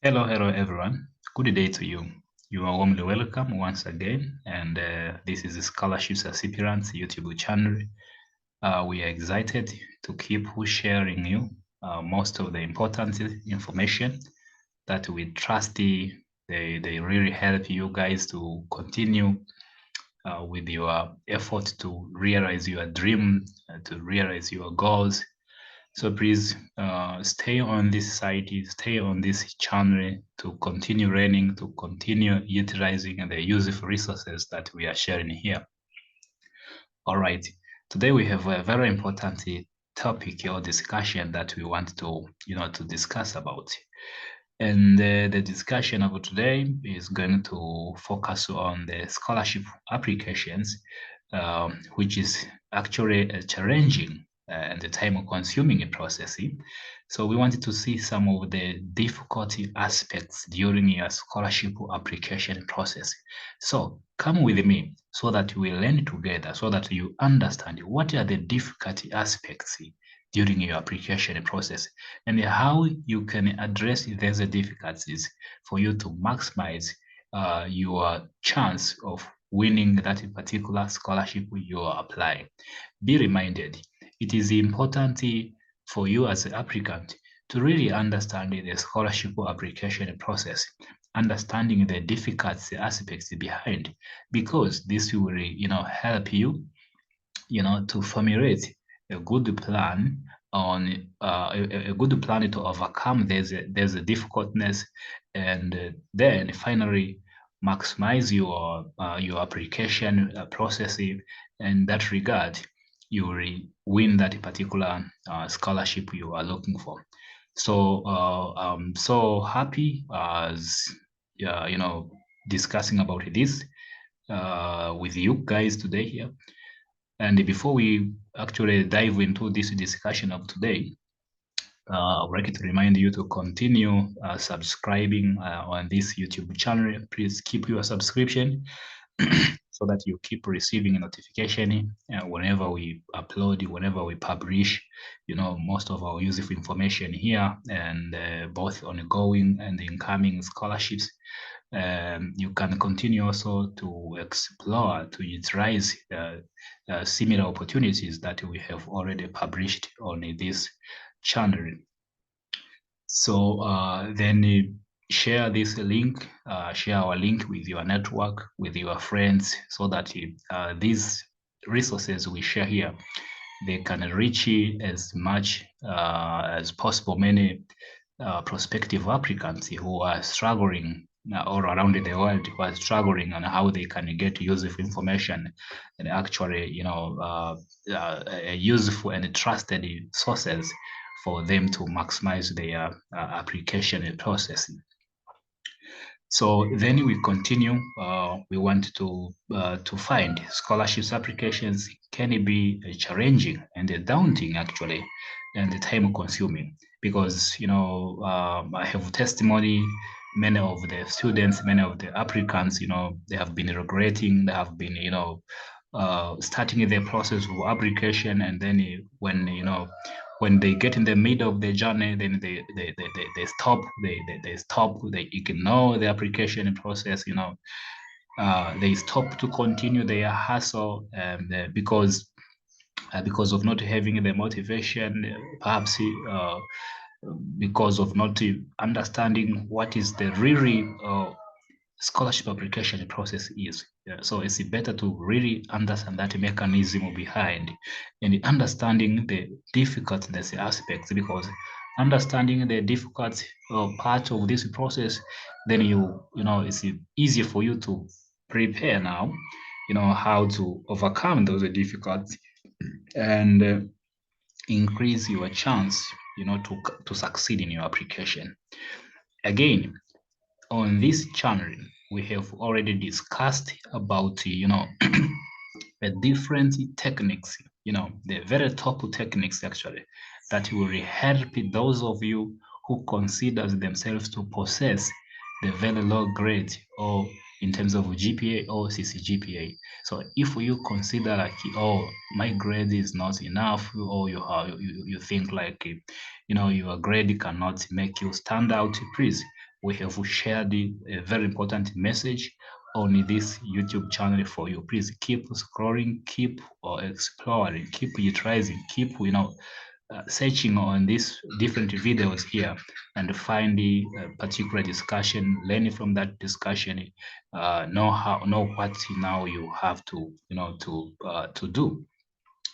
Hello everyone. Good day to you. You are warmly welcome once again, and this is the Scholarships Aspirants YouTube channel. We are excited to keep sharing you most of the important information that we trust they really help you guys to continue with your effort to realize your dream, to realize your goals. So please stay on this site, stay on this channel to continue learning, to continue utilizing the useful resources that we are sharing here. All right, today we have a very important topic or discussion that we want to, to discuss about. And the discussion of today is going to focus on the scholarship applications, which is actually challenging and the time-consuming process. So we wanted to see some of the difficulty aspects during your scholarship application process. So come with me so that we learn together, so that you understand what are the difficulty aspects during your application process and how you can address those difficulties for you to maximize your chance of winning that particular scholarship you are applying. Be reminded, it is important for you as an applicant to really understand the scholarship application process, understanding the difficult aspects behind, because this will, help you, to formulate a good plan on a good plan to overcome there's a difficultness, and then finally maximize your application process. In that regard, you will win that particular scholarship you are looking for. So I'm so happy as discussing about this with you guys today here. And before we actually dive into this discussion of today, I would like to remind you to continue subscribing on this YouTube channel. Please keep your subscription so that you keep receiving a notification whenever we upload, whenever we publish, most of our useful information here, and both ongoing and incoming scholarships. You can continue also to explore, to utilize similar opportunities that we have already published on this channel. So then share this link, share our link with your network, with your friends, so that these resources we share here, they can reach as much as possible many prospective applicants who are struggling all around the world, who are struggling on how they can get useful information and actually, useful and trusted sources for them to maximize their application process. So then we continue. We want to find scholarships applications can be challenging and daunting actually, and time-consuming, because I have testimony. Many of the students, many of the applicants, they have been regretting. They have been, starting the process of application, and then when they get in the middle of the journey, then they stop, they stop, they ignore the application process, they stop to continue their hustle, because of not having the motivation, perhaps because of not understanding what is the really scholarship application process is. So it's better to really understand that mechanism behind and understanding the difficultness aspects, because understanding the difficult part of this process, then it's easy for you to prepare now, how to overcome those difficulties and increase your chance, to succeed in your application. Again, on this channel, we have already discussed about, the different techniques, the very top techniques actually, that will help those of you who consider themselves to possess the very low grade, or in terms of GPA or CCGPA. So if you consider like, oh, my grade is not enough, or you think like, your grade cannot make you stand out, please we have shared a very important message on this YouTube channel for you. Please keep scrolling, keep exploring, keep utilizing, keep searching on these different videos here and find the particular discussion, learning from that discussion, know what now you have to to do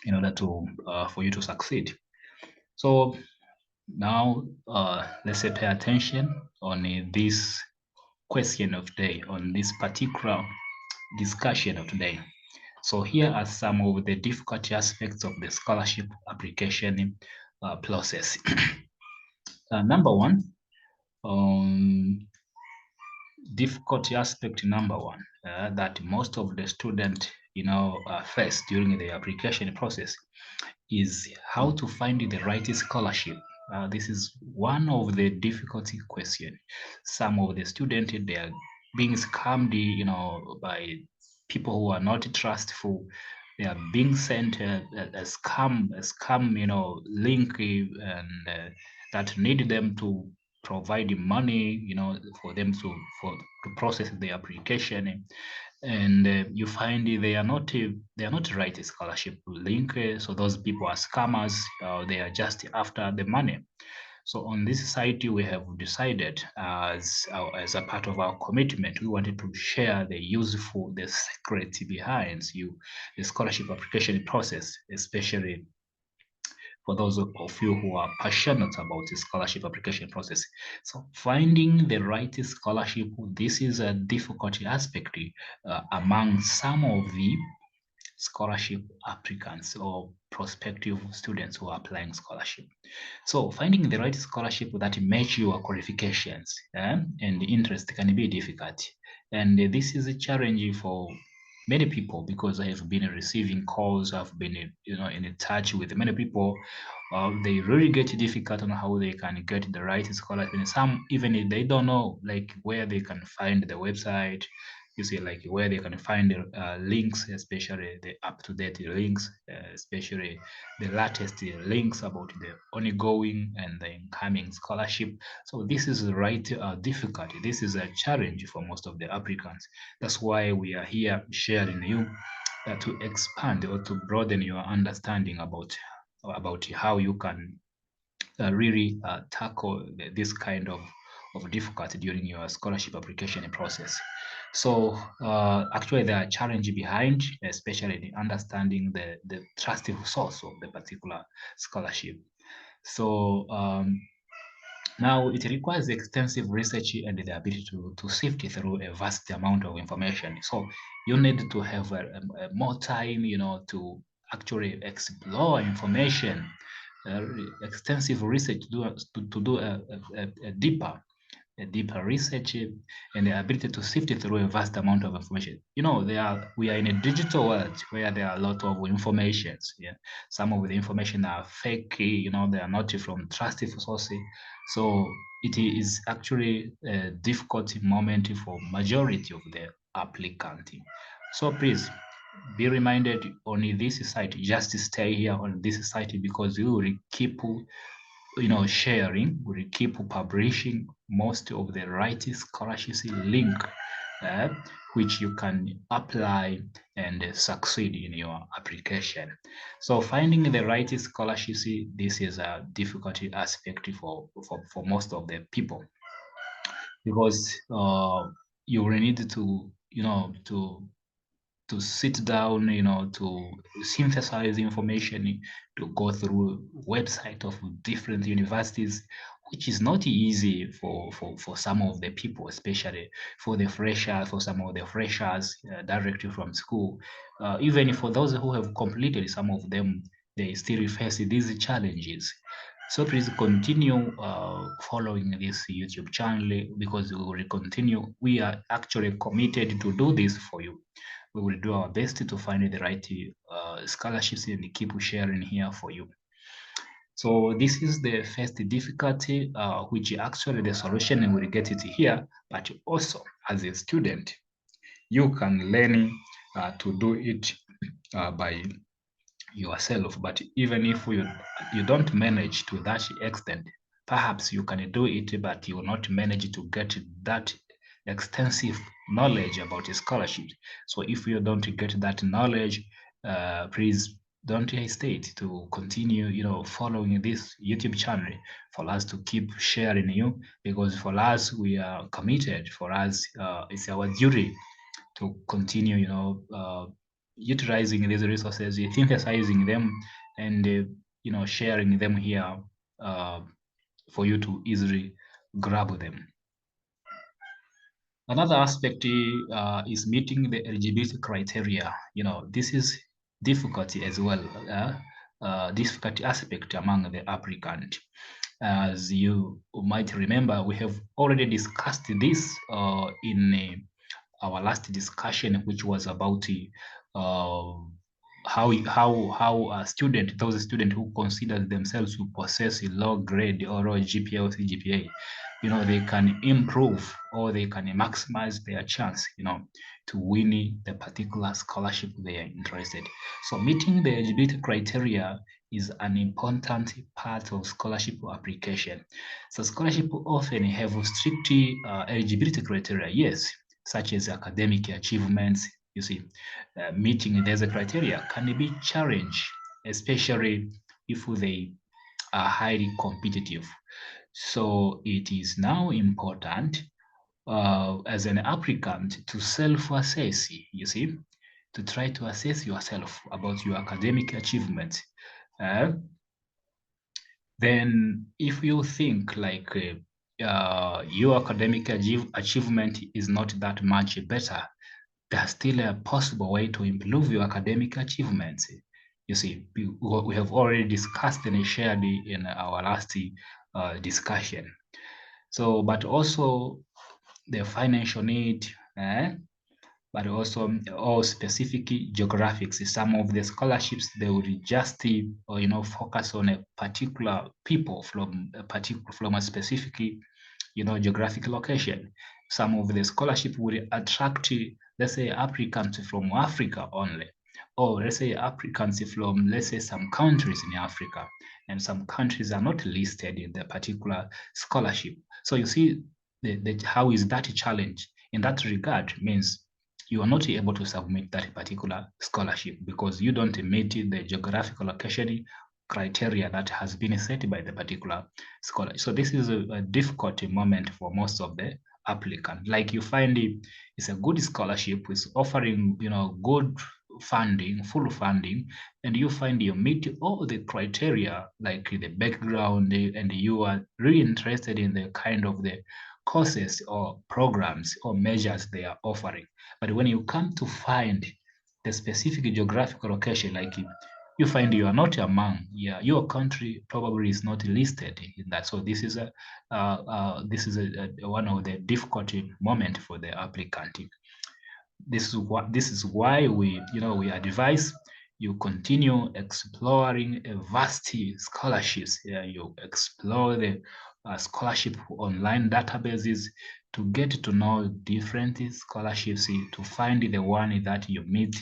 in order to for you to succeed. So now let's say pay attention on this question of today, on this particular discussion of today. So here are some of the difficult aspects of the scholarship application process. Number one, difficulty aspect number one that most of the students face during the application process is how to find the right scholarship. This is one of the difficulty question. Some of the students, they are being scammed, by people who are not trustful. They are being sent a scam, link, and that need them to provide money, for them to process the application, and you find they are not right scholarship link. So those people are scammers. They are just after the money. So on this site, we have decided as a part of our commitment, we wanted to share the secret behind the scholarship application process, especially for those of you who are passionate about the scholarship application process. So finding the right scholarship, this is a difficult aspect among some of the scholarship applicants or prospective students who are applying scholarship. So finding the right scholarship that match your qualifications and interest can be difficult. And this is a challenge for many people, because I have been receiving calls, I've been in touch with many people. They really get difficult on how they can get the right scholarship. And some even if they don't know like where they can find the website, you see, like where they can find links, especially the up-to-date links, especially the latest links about the ongoing and the incoming scholarship. So this is the right difficulty. This is a challenge for most of the applicants. That's why we are here sharing you to expand or to broaden your understanding about how you can really tackle this kind of difficulty during your scholarship application process. So actually there are challenges behind, especially the understanding the trustful source of the particular scholarship. So now it requires extensive research and the ability to sift through a vast amount of information. So you need to have more time, to actually explore information, extensive research to do a deeper research, and the ability to sift through a vast amount of information. We are in a digital world where there are a lot of informations. Yeah, some of the information are fake. They are not from trusted sources. So it is actually a difficult moment for majority of the applicant. So please be reminded on this site. Just stay here on this site, because we will keep sharing, we keep publishing most of the right scholarships link, which you can apply and succeed in your application. So finding the right scholarships, this is a difficult aspect for most of the people, because you will need to to sit down, to synthesize information, to go through website of different universities, which is not easy for some of the people, especially for some of the freshers directly from school. Even for those who have completed, some of them, they still face these challenges. So please continue following this YouTube channel, because we will continue. We are actually committed to do this for you. We will do our best to find the right scholarships and keep sharing here for you. So this is the first difficulty, which actually the solution will get it here, but also as a student, you can learn to do it by yourself. But even if you don't manage to that extent, perhaps you can do it, but you will not manage to get that extensive knowledge about a scholarship. So if you don't get that knowledge, please don't hesitate to continue, following this YouTube channel for us to keep sharing you, because for us, we are committed. For us, it's our duty to continue, utilizing these resources, synthesizing them, and sharing them here for you to easily grab them. Another aspect is meeting the eligibility criteria. This is difficulty as well, difficulty aspect among the applicant. As you might remember, we have already discussed this in our last discussion, which was about how a student, those students who consider themselves to possess a low grade or low GPA or CGPA, they can improve or they can maximize their chance, to win the particular scholarship they are interested. So meeting the eligibility criteria is an important part of scholarship application. So scholarship often have strict eligibility criteria, yes, such as academic achievements. You see, meeting these criteria can be challenged, especially if they are highly competitive. So it is now important as an applicant to self-assess, you see, to try to assess yourself about your academic achievements. Then if you think like your academic achievement is not that much better, there's still a possible way to improve your academic achievements. You see, we have already discussed and shared in our last discussion. So, but also the financial need, but also all specific geographics. Some of the scholarships, they would just focus on a particular people from a specific geographic location. Some of the scholarship would attract, let's say, applicants from Africa only, or let's say applicants from, let's say, some countries in Africa, and some countries are not listed in the particular scholarship. So you see, how is that a challenge? In that regard, means you are not able to submit that particular scholarship because you don't meet the geographical location criteria that has been set by the particular scholar. So this is a difficult moment for most of the applicants. Like you find it's a good scholarship, it's offering good funding, full funding, and you find you meet all the criteria, like the background, and you are really interested in the kind of the courses or programs or measures they are offering. But when you come to find the specific geographical location, like you find you are not among, your country probably is not listed in that. So this is one of the difficult moment for the applicant. This is why we advise you continue exploring a vast scholarships. You explore the scholarship online databases to get to know different scholarships, to find the one that you meet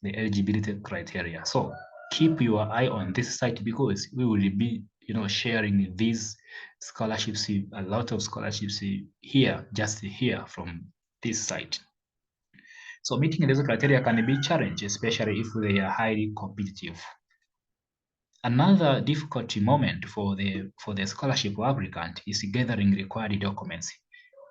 the eligibility criteria. So keep your eye on this site because we will be sharing these scholarships, a lot of scholarships here, just here from this site. So meeting these criteria can be challenging, especially if they are highly competitive. Another difficult moment for the scholarship applicant is gathering required documents.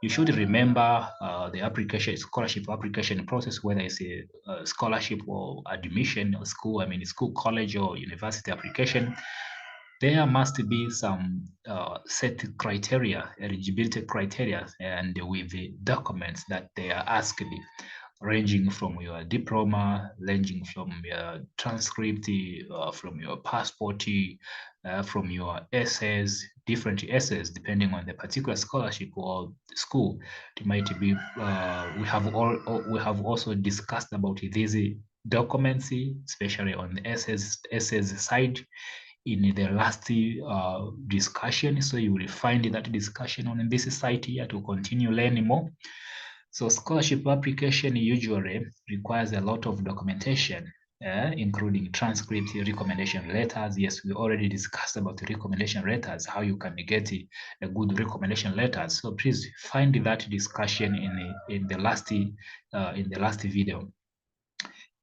You should remember the scholarship application process, whether it's a scholarship or admission or school, school, college, or university application. There must be some set criteria, eligibility criteria, and with the documents that they are asked, ranging from your diploma, ranging from your transcript, from your passport, from your essays, different essays, depending on the particular scholarship or school. It might be. We have also discussed about these documents, especially on the essays side, in the last discussion. So you will find that discussion on this site here to continue learning more. So scholarship application usually requires a lot of documentation, including transcript, recommendation letters. Yes, we already discussed about the recommendation letters, how you can get a good recommendation letters. So please find that discussion in the last video.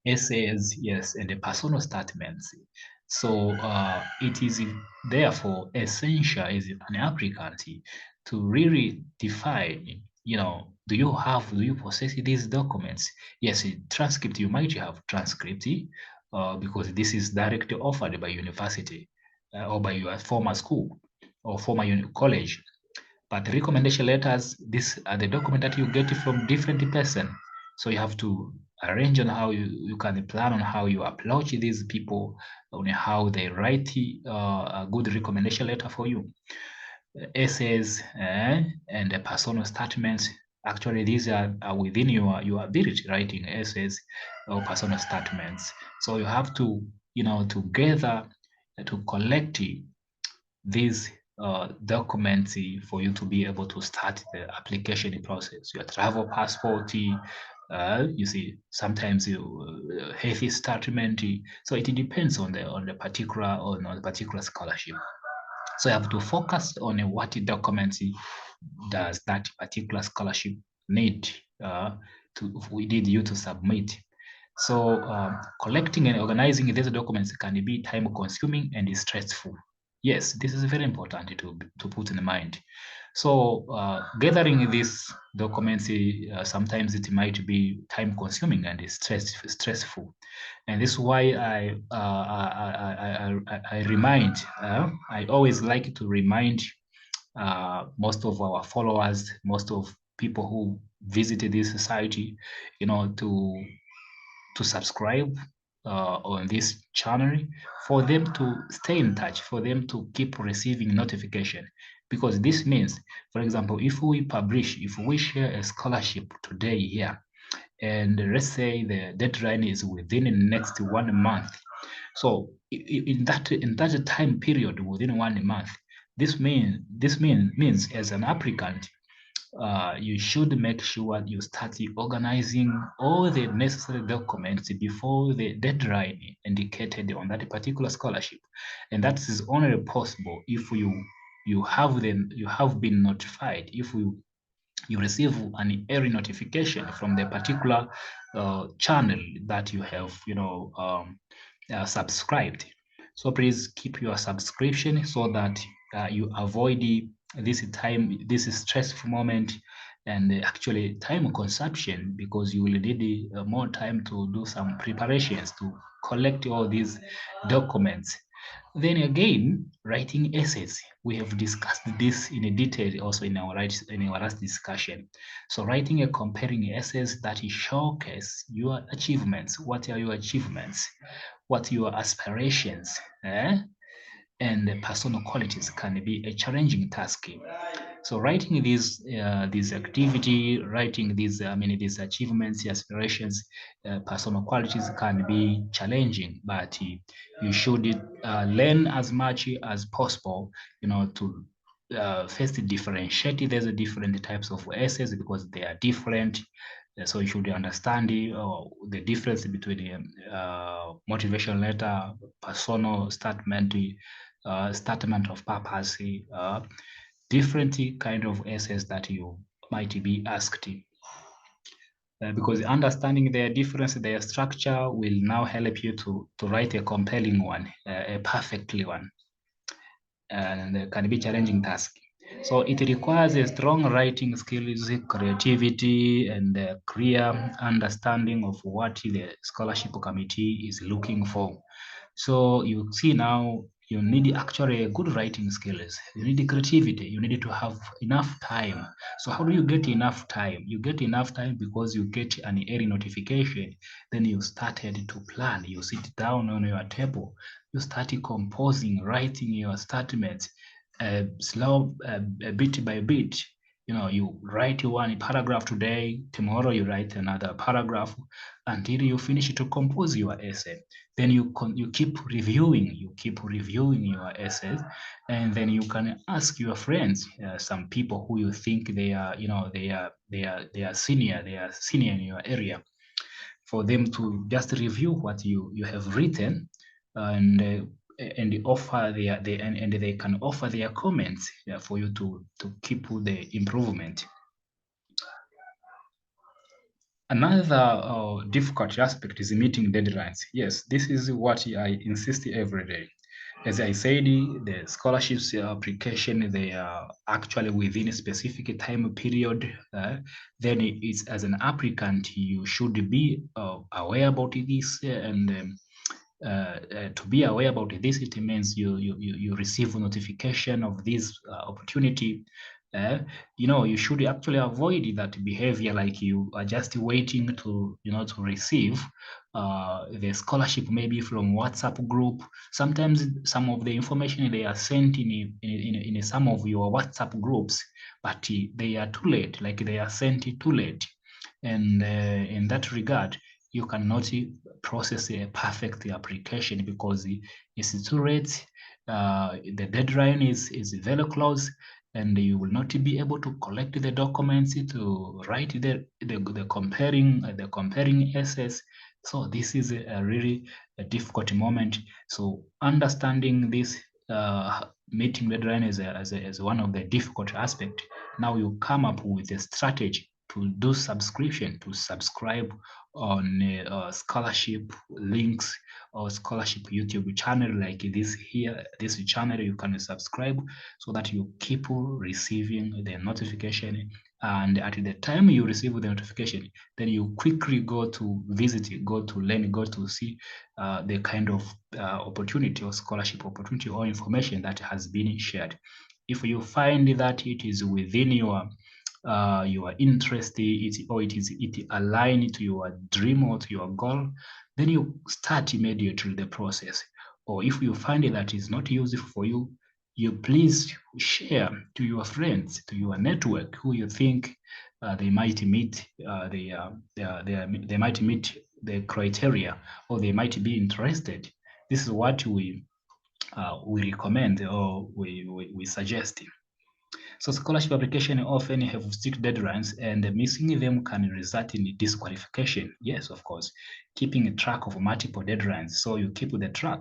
Essays, yes, and the personal statements. So it is therefore essential as an applicant to really define, do you possess these documents? Yes, transcript, you might have transcript because this is directly offered by university or by your former school or former college. But the recommendation letters, these are the document that you get from different person. So you have to arrange on how you can plan on how you approach these people, on how they write a good recommendation letter for you. Essays and the personal statements. Actually, these are within your ability, writing essays or personal statements. So you have to, to gather, to collect these documents for you to be able to start the application process. Your travel passport, you see, sometimes you healthy statement. So it depends on the particular scholarship. So you have to focus on what documents does that particular scholarship need we need you to submit. So collecting and organizing these documents can be time consuming and stressful. Yes, this is very important to put in mind. So gathering these documents, sometimes it might be time consuming and stressful. And this is why I remind, I always like to remind most of our followers, most of people who visited this society, to subscribe on this channel, for them to stay in touch, for them to keep receiving notification. Because this means, for example, if we share a scholarship today here, and let's say the deadline is within the next 1 month. So in that time period within 1 month, this means as an applicant, you should make sure you start organizing all the necessary documents before the deadline indicated on that particular scholarship, and that is only possible if you have been notified, if you receive an early notification from the particular channel that you have subscribed. So please keep your subscription so that you avoid this stressful moment and actually time consumption, because you will need more time to do some preparations to collect all these documents. Then again, writing essays. We have discussed this in detail also in our last discussion. So writing a comparing essays that showcase your achievements. What are your achievements? What are your aspirations? And personal qualities can be a challenging task. So writing these activity, writing these achievements, aspirations, personal qualities can be challenging, but you should learn as much as possible, to first differentiate. There's a different types of essays because they are different. So you should understand the difference between motivation letter, personal statement of purpose, different kind of essays that you might be asked. Because understanding their difference, their structure will now help you to write a compelling one, a perfectly one, and it can be challenging task. So it requires a strong writing skills, creativity, and a clear understanding of what the scholarship committee is looking for. So you see now, you need actually a good writing skills. You need creativity. You need to have enough time. So how do you get enough time? You get enough time because you get an early notification. Then you started to plan. You sit down on your table. You started composing, writing your statements, slow, bit by bit. You write one paragraph today. Tomorrow you write another paragraph until you finish to compose your essay. Then you keep reviewing, your essays, and then you can ask your friends, some people who you think they are senior in your area. for them to just review what you have written, and offer and they can offer their comments for you to keep the improvement. Another difficult aspect is meeting deadlines. Yes, this is what I insist every day. As I said, the scholarships application, they are actually within a specific time period. Then it's, as an applicant, you should be aware about this, to be aware about this, it means you receive notification of this opportunity. You should actually avoid that behavior, like you are just waiting to to receive the scholarship, maybe from WhatsApp group. Sometimes some of the information they are sent in some of your WhatsApp groups, but they are too late, like they are sent too late. And in that regard, you cannot process a perfect application because it's too late. The deadline is very close, and you will not be able to collect the documents to write the comparing essays. So this is a really a difficult moment. So understanding this meeting deadline as one of the difficult aspect, now you come up with a strategy to do subscription, to subscribe on scholarship links or scholarship YouTube channel like this here. This channel you can subscribe so that you keep receiving the notification, and at the time you receive the notification, then you quickly go to visit it, go to learn, go to see the kind of opportunity or scholarship opportunity or information that has been shared. If you find that it is within your interest, it aligned to your dream or to your goal, then you start immediately the process. Or if you find that is not useful for you, you please share to your friends, to your network, who you think they might meet they might meet the criteria, or they might be interested. This is what we recommend, or we suggest. So scholarship application often have strict deadlines, and missing them can result in disqualification. Yes, of course, keeping a track of multiple deadlines, so you keep the track.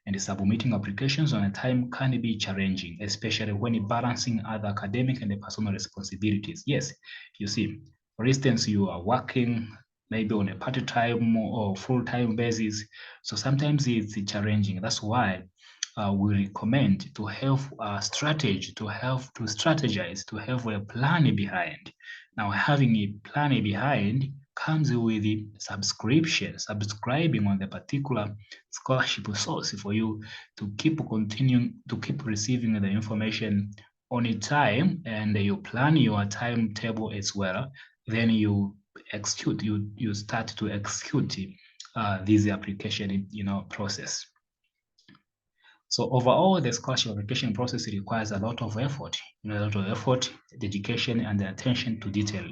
And submitting applications on a time can be challenging, especially when balancing other academic and personal responsibilities. Yes, you see, for instance, you are working maybe on a part-time or full-time basis, so sometimes it's challenging. That's why we recommend to have a strategy, to have to strategize, to have a plan behind. Now, having a plan behind comes with the subscription, subscribing on the particular scholarship source for you to keep continuing to keep receiving the information on a time, and you plan your timetable as well. Then you execute, you start to execute this application, process. So overall, the scholarship application process requires a lot of effort, a lot of effort, dedication, and attention to detail.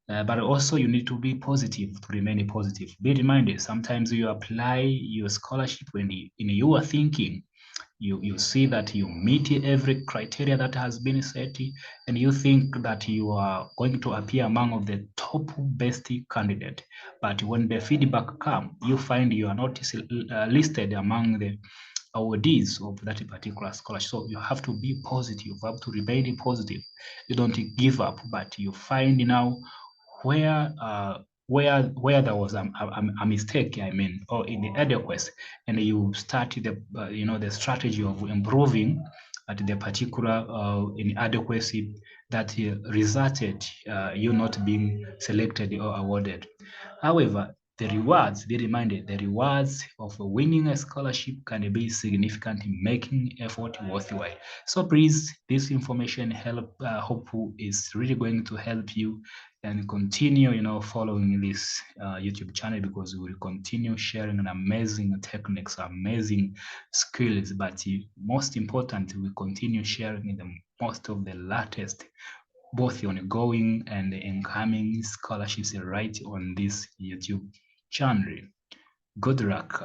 But also you need to be positive, to remain positive. Be reminded, sometimes you apply your scholarship when in your thinking, you see that you meet every criteria that has been set, and you think that you are going to appear among of the top best candidate. But when the feedback comes, you find you are not listed among the awardees of that particular scholarship. So you have to be positive, you have to remain positive. You don't give up, but you find now where there was a mistake, I mean, or inadequacy, and you start the strategy of improving at the particular inadequacy that resulted you not being selected or awarded. However, the rewards, be reminded, the rewards of winning a scholarship can be significant in making effort worthwhile. So please, this information hope is really going to help you, and continue, following this YouTube channel, because we will continue sharing amazing techniques, amazing skills. But most important, we continue sharing the most of the latest, both ongoing and incoming scholarships right on this YouTube channel. Good luck.